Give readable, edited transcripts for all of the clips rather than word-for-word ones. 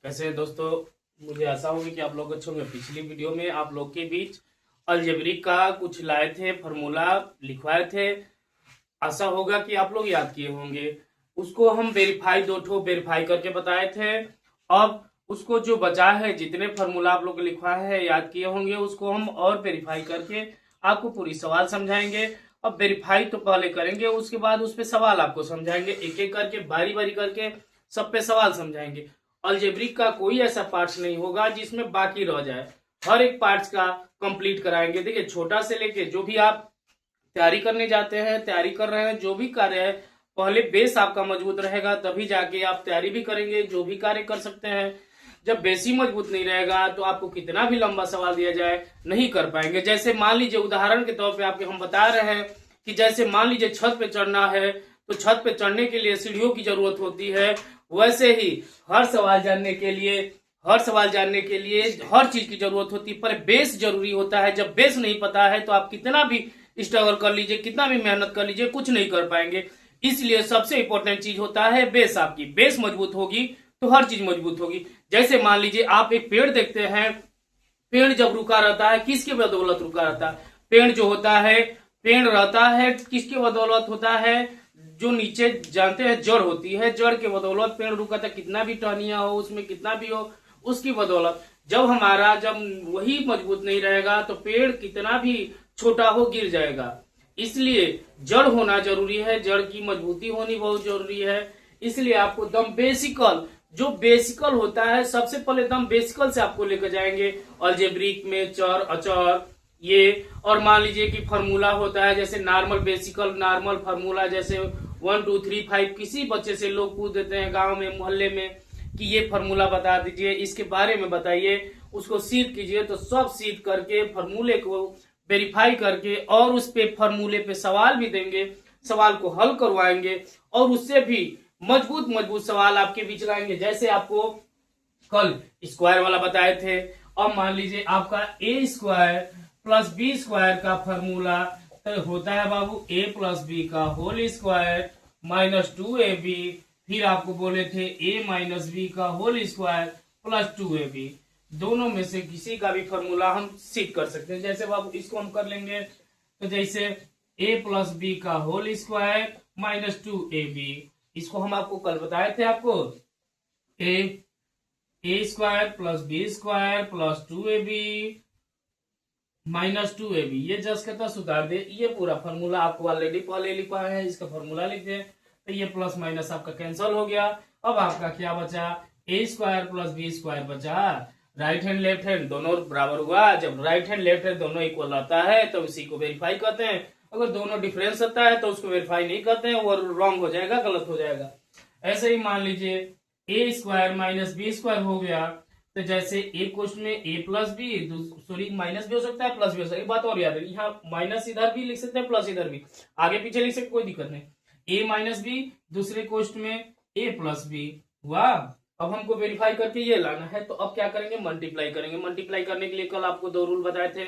कैसे हैं दोस्तों। मुझे आशा होगी कि आप लोग अच्छे होंगे। पिछली वीडियो में आप लोग के बीच अलजेब्रिक का कुछ लाए थे, फार्मूला लिखवाए थे। आशा होगा कि आप लोग याद किए होंगे। उसको हम दो ठो वेरीफाई करके बताए थे। अब उसको जो बचा है, जितने फार्मूला आप लोग लिखवाए है याद किए होंगे, उसको हम और वेरीफाई करके आपको पूरी सवाल समझाएंगे। अब वेरीफाई तो पहले करेंगे, उसके बाद उस पर सवाल आपको समझाएंगे, एक एक करके बारी बारी करके सब पे सवाल समझाएंगे। अलजेब्रिक का कोई ऐसा पार्ट्स नहीं होगा जिसमें बाकी रह जाए। हर एक पार्ट्स का कंप्लीट कराएंगे। देखिए, छोटा से लेके जो भी आप तैयारी करने जाते हैं, तैयारी कर रहे हैं, जो भी कार्य है, पहले बेस आपका मजबूत रहेगा तभी जाके आप तैयारी भी करेंगे, जो भी कार्य कर सकते हैं। जब बेस ही मजबूत नहीं रहेगा तो आपको कितना भी लंबा सवाल दिया जाए नहीं कर पाएंगे। जैसे मान लीजिए, उदाहरण के तौर पे आपके हम बता रहे हैं कि जैसे मान लीजिए छत पे चढ़ना है, तो छत पे चढ़ने के लिए सीढ़ियों की जरूरत होती है। वैसे ही हर सवाल जानने के लिए हर चीज की जरूरत होती है, पर बेस जरूरी होता है। जब बेस नहीं पता है तो आप कितना भी स्ट्रगल कर लीजिए, कितना भी मेहनत कर लीजिए, कुछ नहीं कर पाएंगे। इसलिए सबसे इंपॉर्टेंट चीज होता है बेस। आपकी बेस मजबूत होगी तो हर चीज मजबूत होगी। जैसे मान लीजिए आप एक पेड़ देखते हैं, पेड़ जब रुका रहता है किसकी बदौलत रुका रहता है? पेड़ जो होता है, पेड़ रहता है किसकी बदौलत होता है? जो नीचे जानते हैं जड़ होती है, जड़ के बदौलत पेड़ रुका था। कितना भी टहनिया हो उसमें, कितना भी हो, उसकी बदौलत। जब वही मजबूत नहीं रहेगा तो पेड़ कितना भी छोटा हो गिर जाएगा। इसलिए जड़ होना जरूरी है, जड़ की मजबूती होनी बहुत जरूरी है। इसलिए आपको दम बेसिकल, जो बेसिकल होता है, सबसे पहले दम बेसिकल से आपको लेकर जाएंगे। अलजेब्रिक में चर अचर ये, और मान लीजिए कि फार्मूला होता है, जैसे नॉर्मल बेसिकल, नॉर्मल फार्मूला, जैसे 1 2 3 5। किसी बच्चे से लोग पूछ देते हैं गांव में, मोहल्ले में कि ये फार्मूला बता दीजिए, इसके बारे में बताइए, उसको सीध कीजिए। तो सब सीध करके फार्मूले को वेरीफाई करके और उस पे फार्मूले पे सवाल भी देंगे, सवाल को हल करवाएंगे और उससे भी मजबूत मजबूत सवाल आपके बीच लाएंगे। जैसे आपको कल स्क्वायर वाला बताए थे। अब मान लीजिए आपका ए स्क्वायर प्लस बी स्क्वायर का फार्मूला तो होता है बाबू ए प्लस बी का होल स्क्वायर माइनस 2ab। फिर आपको बोले थे ए माइनस बी का होल स्क्वायर प्लस 2ab। दोनों में से किसी का भी फार्मूला हम सीख कर सकते हैं। जैसे बाबू इसको हम कर लेंगे, तो जैसे a प्लस बी का होल स्क्वायर माइनस 2ab। इसको हम आपको कल बताए थे, आपको A square plus B square plus 2ab minus 2ab। ये जस्ट कहता सुधार दे, ये पूरा फार्मूला आपको ऑलरेडी पहले लिखा है, इसका फार्मूला लिख दे तो ये प्लस माइनस आपका कैंसिल हो गया। अब आपका क्या बचा? ए स्क्वायर प्लस बी स्क्वायर बचा। राइट हैंड लेफ्ट हैंड दोनों बराबर हुआ। जब राइट हैंड लेफ्ट हैंड दोनों इक्वल रहता है तो इसी को वेरीफाई करते हैं। अगर दोनों डिफरेंस रहता है तो उसको वेरीफाई नहीं करते हैं, वो रॉन्ग हो जाएगा, गलत हो जाएगा। ऐसे ही मान लीजिए A square minus B square हो गया, तो जैसे एक क्वेश्चन में A plus B, sorry minus भी हो सकता है प्लस भी हो सकता है। एक बात और याद है, यहाँ माइनस इधर भी लिख सकते हैं, प्लस इधर भी, आगे पीछे लिख सकते, कोई दिक्कत नहीं। ए माइनस बी, दूसरे क्वेश्चन में ए प्लस बी हुआ। अब हमको वेरीफाई करके ये लाना है, तो अब क्या करेंगे? मल्टीप्लाई करेंगे। मल्टीप्लाई करने के लिए कल आपको 2 रूल बताए थे,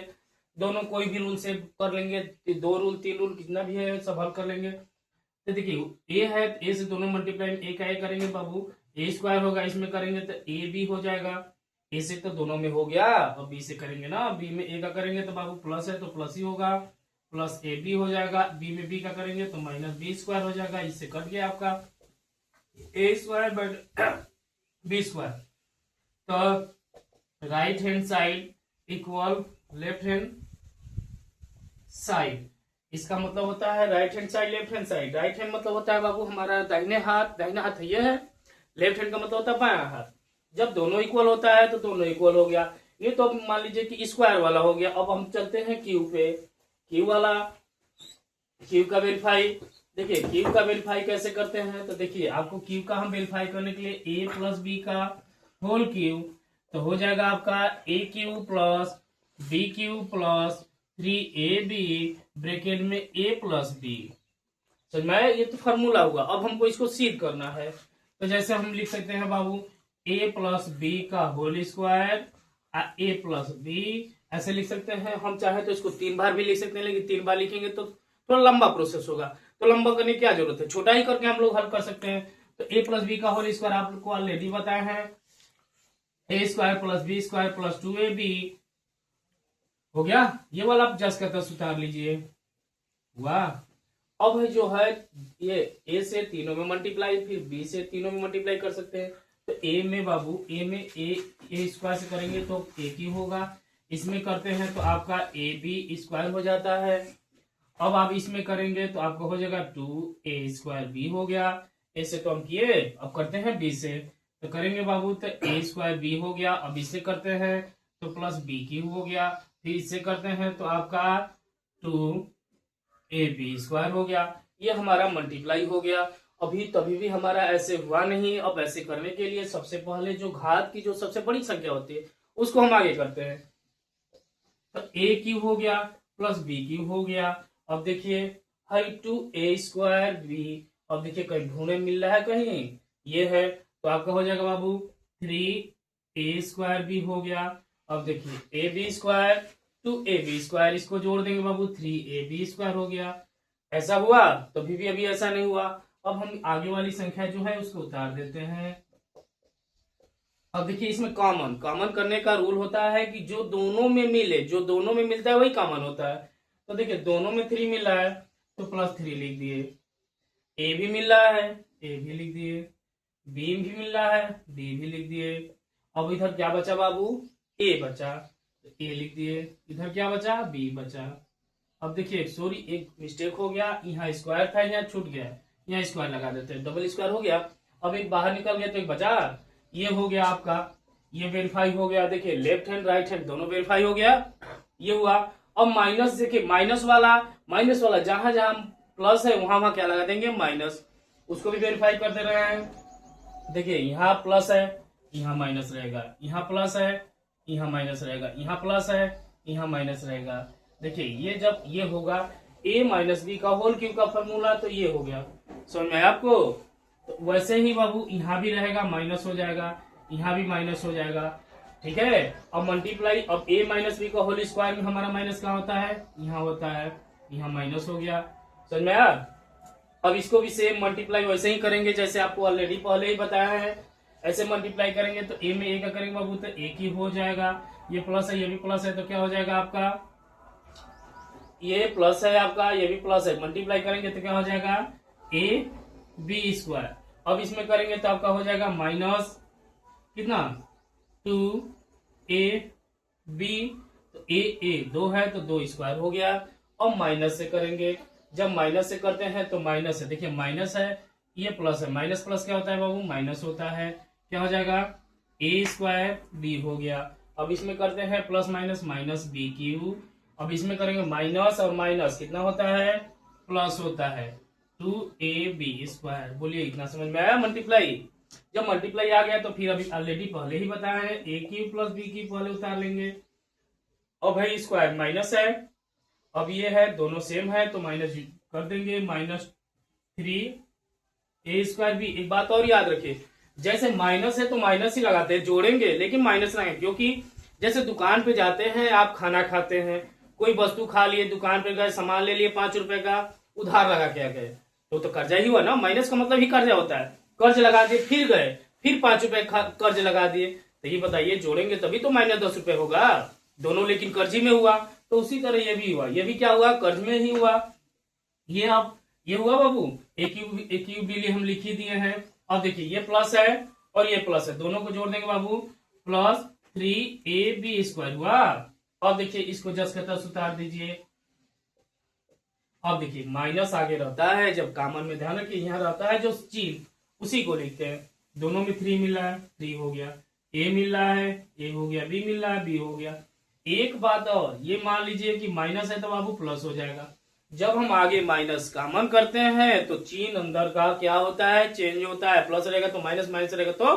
दोनों कोई भी रूल से कर लेंगे। 2 रूल 3 रूल कितना भी है सब हल कर लेंगे। तो देखिए ए है, ए से दोनों मल्टीप्लाई, ए का ए करेंगे बाबू, ए स्क्वायर होगा, इसमें करेंगे तो ए बी हो जाएगा। ए से तो दोनों में हो गया, और बी से करेंगे ना, बी में ए का करेंगे तो बाबू प्लस है तो प्लस ही होगा, प्लस ए बी हो जाएगा। बी में बी का करेंगे तो माइनस बी स्क्वायर हो जाएगा। इससे कट गया आपका ए स्क्वायर बाय बी स्क्वायर। तो right hand side equal left hand side, इसका मतलब होता है right hand side left hand side. Right hand मतलब होता है बाबू हमारा दाहिने हाथ, दाहिना हाथ ये है। लेफ्ट हैंड का मतलब होता है बायां हाथ। जब दोनों इक्वल होता है तो दोनों इक्वल हो गया। ये तो मान लीजिए कि स्क्वायर वाला हो गया। अब हम चलते हैं क्यू पे। क्यू वाला, क्यू का वेरीफाई, देखिए क्यू का वेरीफाई कैसे करते हैं। तो देखिए आपको क्यू का हम वेरीफाई करने के लिए ए प्लस बी का होल क्यू, तो हो जाएगा आपका A cube plus B cube plus 3ab bracket में ए प्लस बी। समझ में आया? ये तो फार्मूला हुआ। अब हमको इसको सीध करना है, तो जैसे हम लिख सकते हैं बाबू ए प्लस बी का होल स्क्वायर ए प्लस बी, ऐसे लिख सकते हैं। हम चाहे तो इसको 3 बार भी लिख सकते हैं, लेकिन 3 बार लिखेंगे तो थोड़ा लंबा प्रोसेस होगा, तो लंबा करने की क्या जरूरत है, छोटा ही करके हम लोग हल कर सकते हैं। तो ए प्लस बी का होल स्क्वायर आपको ऑलरेडी बताया है, A square plus B square plus 2ab हो गया। ये वाला आप जस्ट का तस उतार लीजिए। वाह। अब है जो है ये ए से तीनों में मल्टीप्लाई, फिर बी से तीनों में मल्टीप्लाई कर सकते हैं। तो ए में बाबू ए में ए स्क्वायर से करेंगे तो ए की होगा, इसमें करते हैं तो आपका ए बी स्क्वायर हो जाता है। अब आप इसमें करेंगे तो आपको हो जाएगा 2a स्क्वायर बी हो गया। ए से तो हम किए, अब करते हैं बी से, तो करेंगे बाबू तो ए स्क्वायर बी हो गया। अब इससे करते हैं तो प्लस बी की हो गया, फिर इससे करते हैं तो आपका 2ab स्क्वायर हो गया। ये हमारा मल्टीप्लाई हो गया। अभी तभी भी हमारा ऐसे हुआ नहीं। अब ऐसे करने के लिए सबसे पहले जो घात की जो सबसे बड़ी संख्या होती है उसको हम आगे करते हैं। तो ए क्यूब हो गया प्लस बी क्यूब हो गया। अब देखिए है 2a स्क्वायर बी। अब देखिए कहीं ढूंढे मिल रहा है कहीं, ये है तो आपका हो जाएगा बाबू 3a स्क्वायर बी हो गया। अब देखिए ए बी स्क्वायर 2ab स्क्वायर, इसको जोड़ देंगे बाबू 3ab स्क्वायर हो गया। ऐसा हुआ? तो भी अभी ऐसा नहीं हुआ। अब हम आगे वाली संख्या जो है उसको उतार देते हैं। अब देखिए इसमें कॉमन करने का रूल होता है कि जो दोनों में मिले, जो दोनों में मिलता है वही कॉमन होता है। तो देखिए दोनों में 3 मिल रहा है तो प्लस 3 लिख दिए, ए भी मिल रहा है ए भी लिख दिए, बी भी मिल रहा है बी भी लिख दिए। अब इधर क्या बचा बाबू? ए बचा तो ए लिख दिए। इधर क्या बचा? बी बचा। अब देखिए सॉरी एक मिस्टेक हो गया, यहाँ स्क्वायर था यहाँ छूट गया, यहाँ स्क्वायर लगा देते हैं, डबल स्क्वायर हो गया। अब एक बाहर निकल गया तो एक बचा, ये हो गया आपका, ये वेरीफाई हो गया। देखिए लेफ्ट हैंड राइट हैंड दोनों वेरीफाई हो गया, ये हुआ। अब माइनस देखिए माइनस वाला जहां जहां प्लस है वहां वहां क्या लगा देंगे? माइनस। उसको भी वेरीफाई कर दे रहे हैं। देखिए यहाँ प्लस है यहाँ माइनस रहेगा, यहाँ प्लस है यहाँ माइनस रहेगा, यहाँ प्लस है यहाँ माइनस रहेगा। देखिए ये जब ये होगा a माइनस बी का होल क्यूब का फॉर्मूला, तो ये हो गया। समझ में आया आपको? तो वैसे ही बाबू यहाँ भी रहेगा, माइनस हो जाएगा, यहाँ भी माइनस हो जाएगा। ठीक है। अब मल्टीप्लाई, अब a माइनस बी का होल स्क्वायर में हमारा माइनस कहाँ होता है? यहाँ होता है, यहाँ माइनस हो गया। समझ में आया? अब इसको भी सेम मल्टीप्लाई वैसे ही करेंगे जैसे आपको ऑलरेडी पहले ही बताया है। ऐसे मल्टीप्लाई करेंगे तो a में a का करेंगे बाबू तो a की हो जाएगा, ये प्लस है ये भी प्लस है तो क्या हो जाएगा आपका? ये प्लस है आपका, ये भी प्लस है, मल्टीप्लाई करेंगे तो क्या हो जाएगा? A B square. अब इसमें करेंगे तो आपका हो जाएगा माइनस कितना? 2ab, तो ए 2 है तो 2 स्क्वायर हो गया। अब माइनस से करेंगे, जब माइनस से करते हैं तो माइनस है, देखिए माइनस है ये प्लस है, माइनस प्लस क्या होता है बाबू? माइनस होता है। क्या हो जाएगा? ए स्क्वायर बी हो गया। अब इसमें करते हैं plus minus minus B cube. अब इसमें करेंगे माइनस और माइनस कितना होता है? प्लस होता है 2ab स्क्वायर। बोलिए इतना समझ में आया मल्टीप्लाई? जब मल्टीप्लाई आ गया तो फिर अभी ऑलरेडी पहले ही बताया है ए क्यूब प्लस बी क्यूब पहले उतार लेंगे। अब है स्क्वायर माइनस है, अब ये है दोनों सेम है तो माइनस कर देंगे, माइनस 3a स्क्वायर बी। एक बात और याद रखिए, जैसे माइनस है तो माइनस ही लगाते हैं, जोड़ेंगे लेकिन माइनस लगाएंगे, क्योंकि जैसे दुकान पे जाते हैं आप खाना खाते हैं, कोई वस्तु खा लिए, दुकान पे गए सामान ले लिए 5 रुपए का, उधार लगा के आ गए तो कर्जा ही हुआ ना। माइनस का मतलब ही कर्जा होता है। कर्ज लगा दिए फिर गए फिर 5 रुपए कर्ज लगा दिए, तो ये बताइए जोड़ेंगे तभी तो माइनस 10 रुपए होगा दोनों, लेकिन कर्ज में हुआ। तो उसी तरह ये भी हुआ, ये भी क्या हुआ? कर्ज में ही हुआ। ये अब ये हुआ बाबू, ए क्यूब भी हम लिख ही दिए हैं। अब देखिए ये प्लस है और ये प्लस है, दोनों को जोड़ देंगे बाबू, प्लस 3ab स्क्वायर हुआ। अब देखिए इसको जस्ट का तस उतार दीजिए। अब देखिए माइनस आगे रहता है, जब कॉमन में ध्यान रखिए यहाँ रहता है जो चिन्ह उसी को लिखते हैं। दोनों में 3 मिल रहा है 3 हो गया, a मिल रहा है a हो गया, b मिल रहा है b हो गया। एक बात और, ये मान लीजिए कि माइनस है तो बाबू प्लस हो जाएगा। जब हम आगे माइनस कॉमन करते हैं तो चिन्ह अंदर का क्या होता है? चेंज होता है। प्लस रहेगा तो माइनस, माइनस रहेगा तो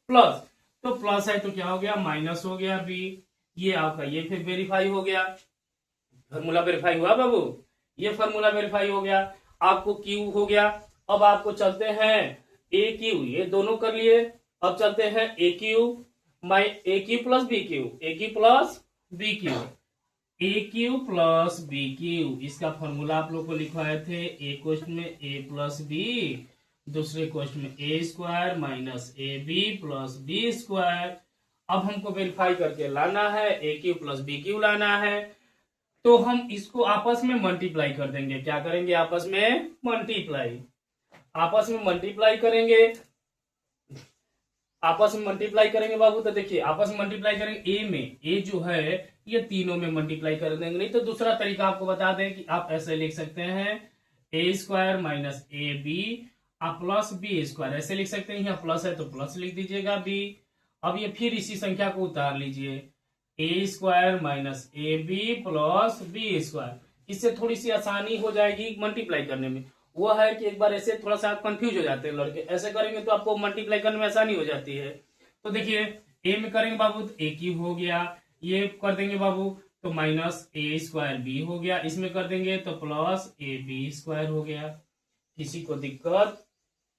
प्लस, तो प्लस है तो क्या हो गया? माइनस हो गया b। ये आपका ये फिर वेरीफाई हो गया, फॉर्मूला वेरीफाई हुआ बाबू, ये फॉर्मूला वेरीफाई हो गया। आपको क्यू हो गया। अब आपको चलते हैं ए क्यू, ये दोनों कर लिए। अब चलते हैं A cube plus B cube, A cube plus B cube, A cube plus B cube. इसका फॉर्मूला आप लोग को लिखवाए थे, एक क्वेश्चन में ए प्लस बी, दूसरे क्वेश्चन में A square minus A B plus B square. अब हमको वेरीफाई करके लाना है, A cube plus B cube लाना है, तो हम इसको आपस में मल्टीप्लाई कर देंगे। क्या करेंगे? आपस में मल्टीप्लाई, आपस में मल्टीप्लाई करेंगे, आपस में मल्टीप्लाई करेंगे बाबू। तो देखिए आपस में मल्टीप्लाई करेंगे, ए में, ए जो है ये तीनों में मल्टीप्लाई कर देंगे। नहीं तो दूसरा तरीका आपको बता दें कि आप ऐसे लिख सकते हैं A square minus A B plus B square, ऐसे लिख सकते हैं। यहाँ प्लस है तो प्लस लिख दीजिएगा बी। अब ये फिर इसी संख्या को उतार लीजिए, A square minus A B plus B square. इससे थोड़ी सी आसानी हो जाएगी मल्टीप्लाई करने में। वो है कि एक बार ऐसे थोड़ा सा कंफ्यूज हो जाते हैं लड़के, ऐसे करेंगे तो आपको मल्टीप्लाई करने में आसानी हो जाती है। तो देखिए ए में करेंगे बाबू तो ए क्यूब हो गया, ये कर देंगे बाबू तो माइनस ए स्क्वायर बी हो गया, इसमें कर देंगे तो प्लस ए बी स्क्वायर हो गया। किसी को दिक्कत?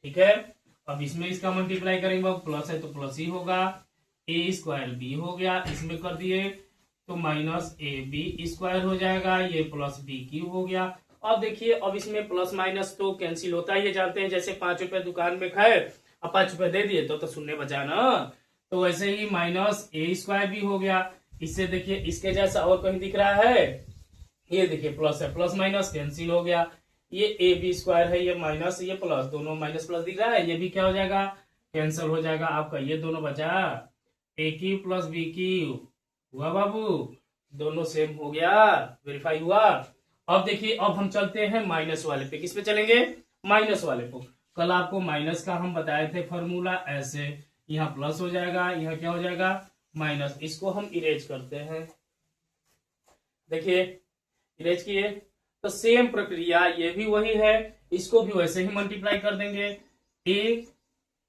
ठीक है। अब इसमें इसका मल्टीप्लाई करेंगे बाबू, प्लस है तो प्लस ही होगा, ए स्क्वायर बी हो गया, इसमें कर दिए तो माइनस ए बी स्क्वायर हो जाएगा, ये प्लस बी क्यूब हो गया। अब देखिए अब इसमें प्लस माइनस तो कैंसिल होता है, ये जानते हैं। जैसे 5 रुपए दुकान में खाए अब 5 रुपए दे दिए तो शून्य बचा ना, तो वैसे ही माइनस ए स्क्वायर भी हो गया। इससे देखिए इसके जैसा और कहीं दिख रहा है? ये देखिए प्लस है, प्लस माइनस कैंसिल हो गया। ये ए बी स्क्वायर है, ये माइनस, ये प्लस, दोनों माइनस प्लस दिख रहा है, ये भी क्या हो जाएगा? कैंसिल हो जाएगा आपका। ये दोनों बचा ए क्यू प्लस बी क्यू, हुआ बाबू? दोनों सेम हो गया, वेरीफाई हुआ। अब देखिए अब हम चलते हैं माइनस वाले पे। किस पे चलेंगे? माइनस वाले को। कल आपको माइनस का हम बताए थे फॉर्मूला, ऐसे यहाँ प्लस हो जाएगा, यहाँ क्या हो जाएगा? माइनस। इसको हम इरेज करते हैं, देखिए इरेज किए तो सेम प्रक्रिया, ये भी वही है, इसको भी वैसे ही मल्टीप्लाई कर देंगे। ए,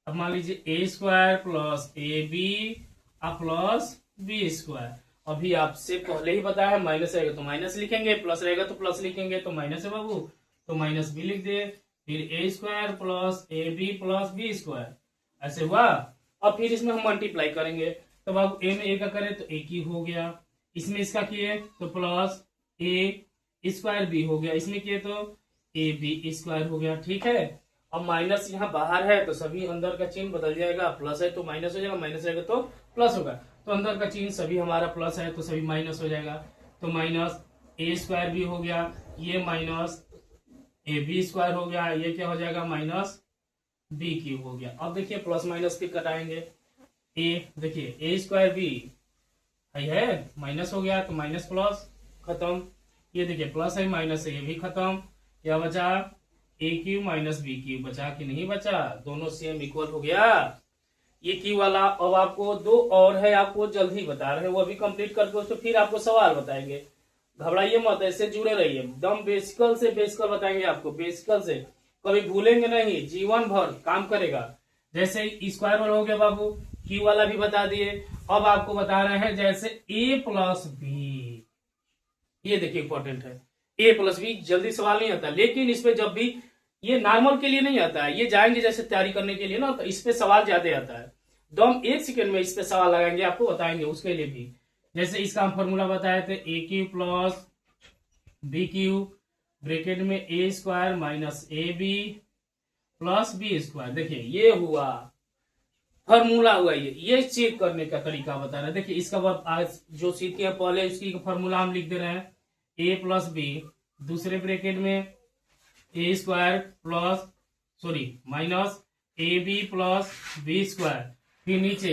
अब मान लीजिए A square plus A B plus B square. अभी आपसे पहले ही बताया है, माइनस रहेगा तो माइनस लिखेंगे, प्लस रहेगा तो प्लस लिखेंगे, तो माइनस है बाबू तो माइनस भी लिख दे। फिर A square plus A B plus B square, ऐसे हुआ। अब फिर इसमें हम मल्टीप्लाई करेंगे, तो बाबू ए में ए का करें तो ए की हो गया, इसमें इसका किए तो प्लस ए स्क्वायर बी हो गया, इसमें किए तो ए बी स्क्वायर हो गया। ठीक है। अब माइनस यहाँ बाहर है तो सभी अंदर का चिन्ह बदल जाएगा, प्लस है तो माइनस हो जाएगा, माइनस रहेगा तो प्लस होगा, तो अंदर का चिन्ह सभी हमारा प्लस है तो सभी माइनस हो जाएगा। तो माइनस ए स्क्वायर भी हो गया, ये माइनस ए बी स्क्वायर हो गया, ये क्या हो जाएगा? माइनस बी क्यूब हो गया। अब देखिए प्लस माइनस फिर कटाएंगे, ए देखिए ए स्क्वायर बी है, माइनस हो गया तो माइनस प्लस खत्म। ये देखिए प्लस है माइनस है, ये भी खत्म। क्या बचा? ए क्यूब माइनस बी क्यूब बचा कि नहीं बचा? दोनों सेम इक्वल हो गया। ये की वाला। अब आपको दो और है, आपको जल्द ही बता रहे हैं, वो अभी कंप्लीट करके तो फिर आपको सवाल बताएंगे। घबराइए मत, ऐसे जुड़े रहिए, एकदम बेसिकल से बेसिकल बताएंगे आपको, बेसिकल से, कभी भूलेंगे नहीं, जीवन भर काम करेगा। जैसे स्क्वायर वाला हो गया बाबू, की वाला भी बता दिए। अब आपको बता रहे हैं जैसे ए प्लस बी, ये देखिए इंपॉर्टेंट है, ए प्लस बी जल्दी सवाल नहीं आता, लेकिन इसपे जब भी, ये नॉर्मल के लिए नहीं आता है, ये जाएंगे जैसे तैयारी करने के लिए ना, तो इस पे सवाल ज्यादा आता है, तो हम 1 सेकंड में इस पे सवाल लगाएंगे, आपको बताएंगे उसके लिए भी। जैसे इसका हम फॉर्मूला बताए थे, A cube plus B cube bracket में A square minus A B plus B square. देखिए ये हुआ फॉर्मूला हुआ, ये चेक करने का तरीका बता रहे हैं। देखिए इसका आज जो सीखे हैं पहले, इसकी फॉर्मूला हम लिख दे रहे हैं, ए प्लस बी दूसरे ब्रैकेट में A square plus minus A B plus B square, फिर नीचे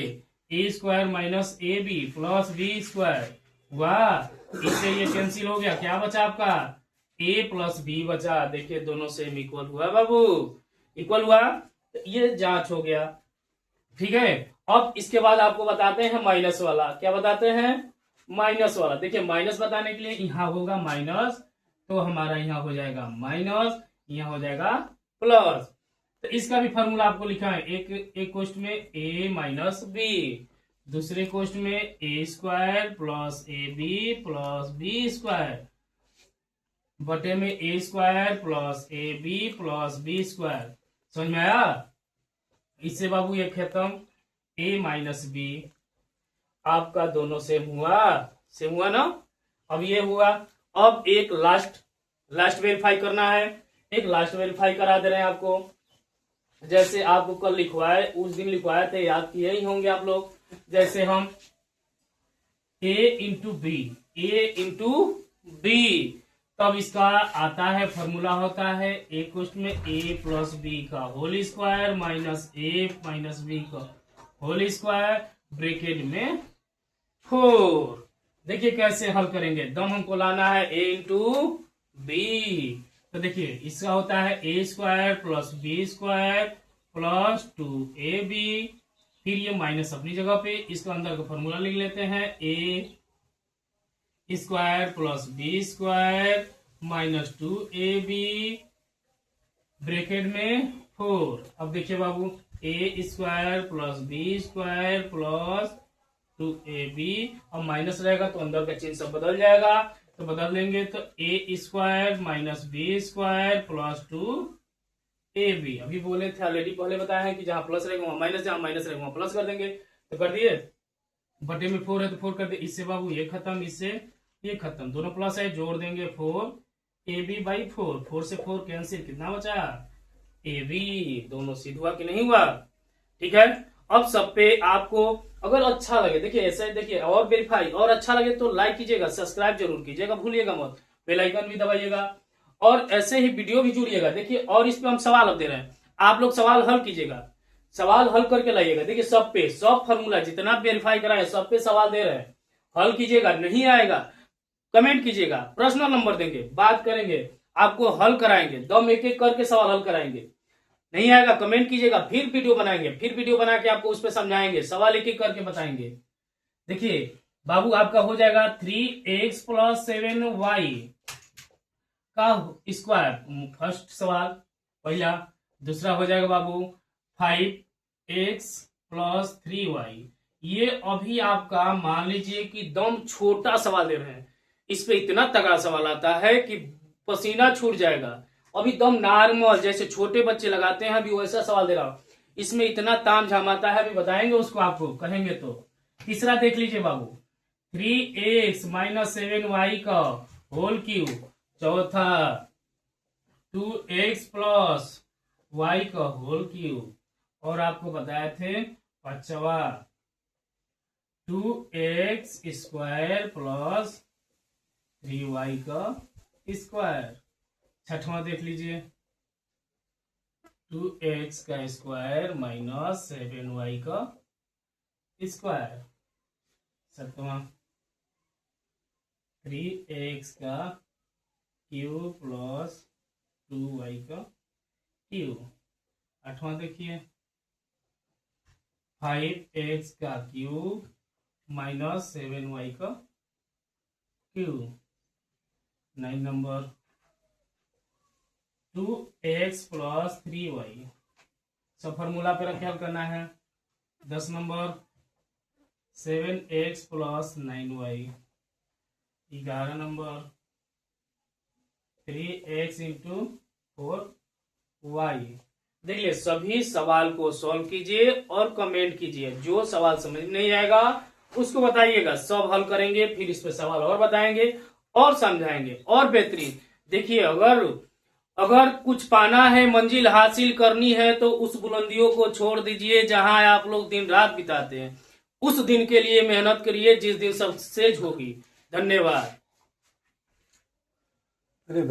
A square minus A B plus B square. वाह, इससे ये कैंसिल हो गया, क्या बचा आपका? ए प्लस बी बचा। देखिए दोनों सेम इक्वल हुआ बाबू, इक्वल हुआ, तो ये जांच हो गया। ठीक है। अब इसके बाद आपको बताते हैं माइनस वाला। क्या बताते हैं? माइनस वाला। देखिए माइनस बताने के लिए यहाँ होगा माइनस, तो हमारा यहाँ हो जाएगा माइनस, यहाँ हो जाएगा प्लस। तो इसका भी फॉर्मूला आपको लिखा है, एक क्वेश्चन में ए माइनस बी, दूसरे क्वेश्चन में A square plus A B plus B square बटे में A square plus A B plus B square. समझ में आया? इससे बाबू ये खत्म, ए माइनस बी आपका दोनों सेम हुआ, सेम हुआ ना। अब ये हुआ। अब एक लास्ट वेरीफाई करना है, एक लास्ट वेरीफाई करा दे रहे हैं आपको। जैसे आपको कल लिखवाए, उस दिन लिखवाए थे, याद किए ही होंगे आप लोग। जैसे हम a इंटू बी, तब इसका आता है फॉर्मूला होता है ए कोष्ट में a प्लस बी का whole square minus a minus B का होल स्क्वायर ब्रैकेट में 4। देखिए कैसे हल करेंगे, दम हमको लाना है a इंटू बी, तो देखिए इसका होता है a square plus B square plus 2ab, फिर ये माइनस अपनी जगह पे, इसका अंदर का फॉर्मूला लिख लेते हैं a square plus B square minus 2ab bracket में 4। अब देखिए बाबू a square plus B square plus 2ab, अब माइनस रहेगा तो अंदर का चिन्ह सब बदल जाएगा, तो बदल देंगे तो a square minus B square plus 2ab। अभी बोले थे ऑलरेडी, पहले बताया है कि जहां प्लस रहेगा वहां माइनस, जहां माइनस रहेगा वहां प्लस कर देंगे, तो कर दिए। बटे में 4 है तो 4 कर दे, इससे बाबू ये खत्म, इससे ये खत्म, दोनों प्लस है, जोड़ देंगे 4ab बाई 4, 4 से 4 कैंसिल, कितना बचा ab, दोनों सिद्ध हुआ कि नहीं हुआ। ठीक है, अब सब पे आपको अगर अच्छा लगे, देखिए ऐसा देखिए और वेरीफाई और अच्छा लगे तो लाइक कीजिएगा, सब्सक्राइब जरूर कीजिएगा, भूलिएगा मत, बेल आइकन भी दबाइएगा और ऐसे ही वीडियो भी जुड़िएगा। देखिए और इस पे हम सवाल अब दे रहे हैं, आप लोग सवाल हल कीजिएगा, सवाल हल करके लाइएगा। देखिए सब पे सब फॉर्मूला जितना वेरीफाई करा है सब पे सवाल दे रहे हैं, हल कीजिएगा, नहीं आएगा कमेंट कीजिएगा, पर्सनल नंबर देंगे, बात करेंगे, आपको हल कराएंगे, दम एक एक करके सवाल हल कराएंगे। नहीं आएगा कमेंट कीजिएगा, फिर वीडियो बनाएंगे, फिर वीडियो बना के आपको उस पर समझाएंगे, सवाल एक एक करके बताएंगे। देखिए बाबू आपका हो जाएगा 3x प्लस 7y का स्क्वायर, फर्स्ट सवाल पहला। दूसरा हो जाएगा बाबू 5x प्लस 3y। ये अभी आपका मान लीजिए कि दम छोटा सवाल दे रहे हैं, इस पे इतना तगड़ा सवाल आता है कि पसीना छूट जाएगा। अभी दम नॉर्मल जैसे छोटे बच्चे लगाते हैं, अभी वैसा सवाल दे रहा हूं, इसमें इतना ताम झाम आता है, अभी बताएंगे उसको आपको कहेंगे तो। तीसरा देख लीजिए बाबू 3x माइनस 7y का होल क्यूब। चौथा 2x प्लस y का होल क्यूब। और आपको बताए थे पांचवा 2x स्क्वायर प्लस 3y का स्क्वायर। छठवां देख लीजिए 2x का स्क्वायर माइनस 7y का स्क्वायर। सातवां 3x का क्यूब प्लस 2y का क्यूब। आठवां देखिए 5x का क्यूब माइनस 7y का cube. 9 number 2x plus 3y, सब फॉर्मूला पे रख हल करना है। 10 number 7x plus 9y। 11 number 3x into 4y। देखिए सभी सवाल को सॉल्व कीजिए और कमेंट कीजिए, जो सवाल समझ नहीं आएगा उसको बताइएगा, सब हल करेंगे, फिर इस पे सवाल और बताएंगे और समझाएंगे और बेहतरीन। देखिए अगर कुछ पाना है, मंजिल हासिल करनी है, तो उस बुलंदियों को छोड़ दीजिए जहां आप लोग दिन रात बिताते हैं, उस दिन के लिए मेहनत करिए जिस दिन सक्सेस होगी। धन्यवाद।